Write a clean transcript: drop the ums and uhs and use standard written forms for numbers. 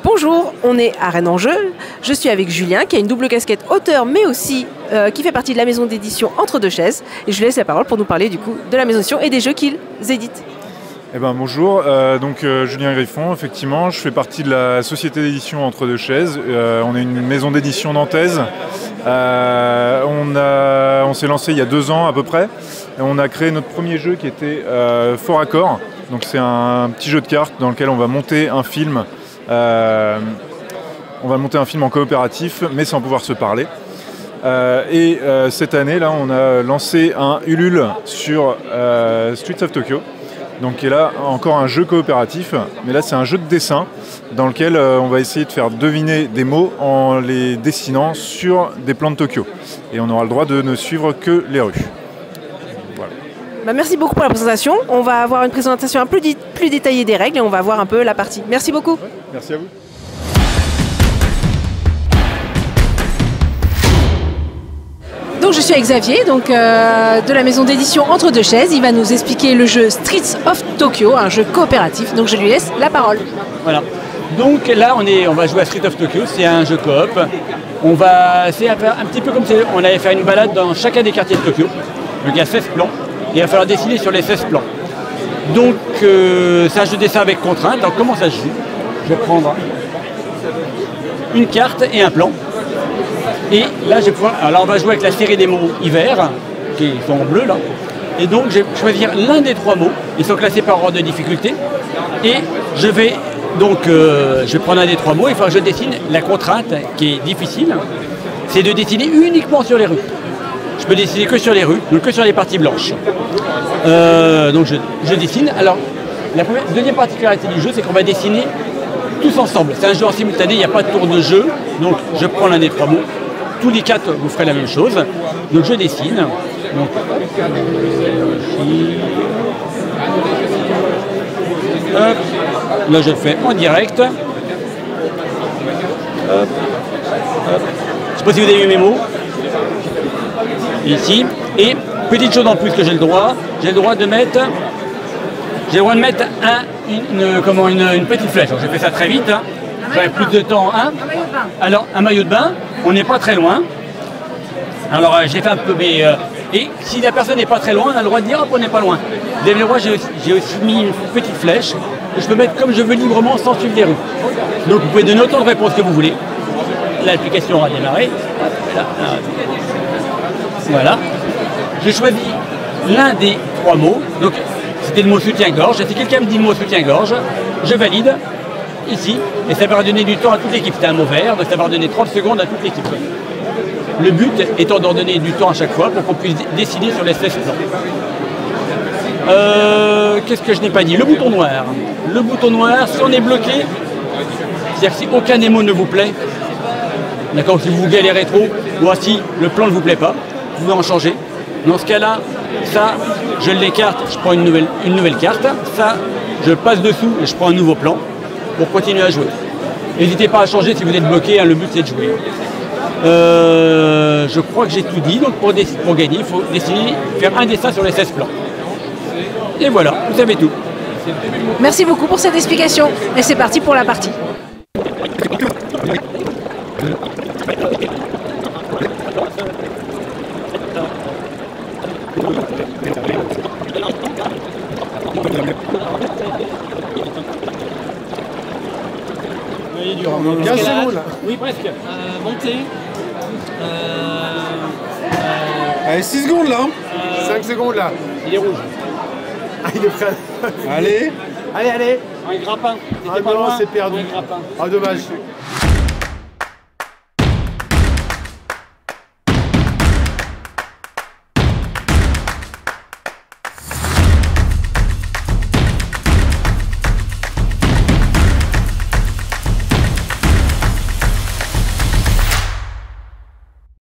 Bonjour, on est à Rennes en Jeu. Je suis avec Julien qui a une double casquette auteur mais aussi qui fait partie de la maison d'édition Entre Deux Chaises. Et je lui laisse la parole pour nous parler du coup de la maison d'édition et des jeux qu'ils éditent. Bonjour, Julien Griffon, effectivement, je fais partie de la société d'édition Entre Deux Chaises. On est une maison d'édition nantaise. On s'est lancé il y a 2 ans à peu près. Et on a créé notre premier jeu qui était Fort Accord. Donc c'est un petit jeu de cartes dans lequel on va monter un film. On va monter un film en coopératif, mais sans pouvoir se parler. Cette année, là, on a lancé un Ulule sur Streets of Tokyo. Donc qui est là encore un jeu coopératif, mais là c'est un jeu de dessin dans lequel on va essayer de faire deviner des mots en les dessinant sur des plans de Tokyo. Et on aura le droit de ne suivre que les rues. Voilà. Merci beaucoup pour la présentation. On va avoir une présentation un peu plus détaillée des règles et on va voir un peu la partie. Merci beaucoup. Ouais, merci à vous. Donc je suis avec Xavier de la maison d'édition Entre Deux Chaises. Il va nous expliquer le jeu Streets of Tokyo, un jeu coopératif. Donc je lui laisse la parole. Voilà. Donc là on va jouer à Streets of Tokyo, c'est un jeu coop. C'est un petit peu comme si on allait faire une balade dans chacun des quartiers de Tokyo. Donc il y a 16 plans et il va falloir dessiner sur les 16 plans. Donc c'est un jeu de dessin avec contrainte. Donc comment ça se joue? Je vais prendre une carte et un plan. Et là, on va jouer avec la série des mots hiver, qui sont en bleu là. Et donc, je vais choisir l'un des 3 mots. Ils sont classés par ordre de difficulté. Et je vais prendre un des 3 mots. Il faut que je dessine la contrainte qui est difficile. C'est de dessiner uniquement sur les rues. Je peux dessiner que sur les rues, donc que sur les parties blanches. Donc, je dessine. Alors, la deuxième particularité du jeu, c'est qu'on va dessiner tous ensemble. C'est un jeu en simultané, il n'y a pas de tour de jeu. Donc, je prends l'un des 3 mots. Tous les 4, vous ferez la même chose. Donc je dessine. Donc, hop. Là je le fais en direct. Hop. Hop. Je ne sais pas si vous avez vu mes mots. Ici. Et petite chose en plus que j'ai le droit de mettre. J'ai le droit de mettre une petite flèche. Donc, je fais ça très vite. Hein. J'aurai plus de temps. Hein. Alors un maillot de bain. On n'est pas très loin. Alors j'ai fait un peu, mais et si la personne n'est pas très loin, on a le droit de dire hop, on n'est pas loin. Vous avez le droit, j'ai aussi mis une petite flèche que je peux mettre comme je veux librement sans suivre les rues. Donc vous pouvez donner autant de réponses que vous voulez. L'application aura démarré. Voilà. J'ai choisi l'un des 3 mots. Donc c'était le mot soutien-gorge. Si quelqu'un me dit le mot soutien-gorge, je valide. Ici, et ça va donner du temps à toute l'équipe. C'est un mot vert, donc ça va donner 30 secondes à toute l'équipe. Le but étant d'en donner du temps à chaque fois pour qu'on puisse dessiner sur les 16 plans. Qu'est-ce que je n'ai pas dit? Le bouton noir. Le bouton noir, si on est bloqué, c'est-à-dire que si aucun des mots ne vous plaît, d'accord, si vous galérez trop, ou si le plan ne vous plaît pas, vous pouvez en changer. Dans ce cas-là, ça, je l'écarte, je prends une nouvelle carte. Ça, je passe dessous et je prends un nouveau plan. Pour continuer à jouer. N'hésitez pas à changer si vous êtes bloqué, hein, le but c'est de jouer. Je crois que j'ai tout dit, donc pour gagner, il faut faire un dessin sur les 16 plans. Et voilà, vous savez tout. Merci beaucoup pour cette explication. Et c'est parti pour la partie. Il est dur. 15 secondes là. Oui, presque. Monter. Allez, 6 secondes là. 5 secondes là. Il est rouge. Ah, il est prêt. Allez. Allez, allez. Un grappin. Ah non, c'est perdu. Un grappin. Ah, dommage.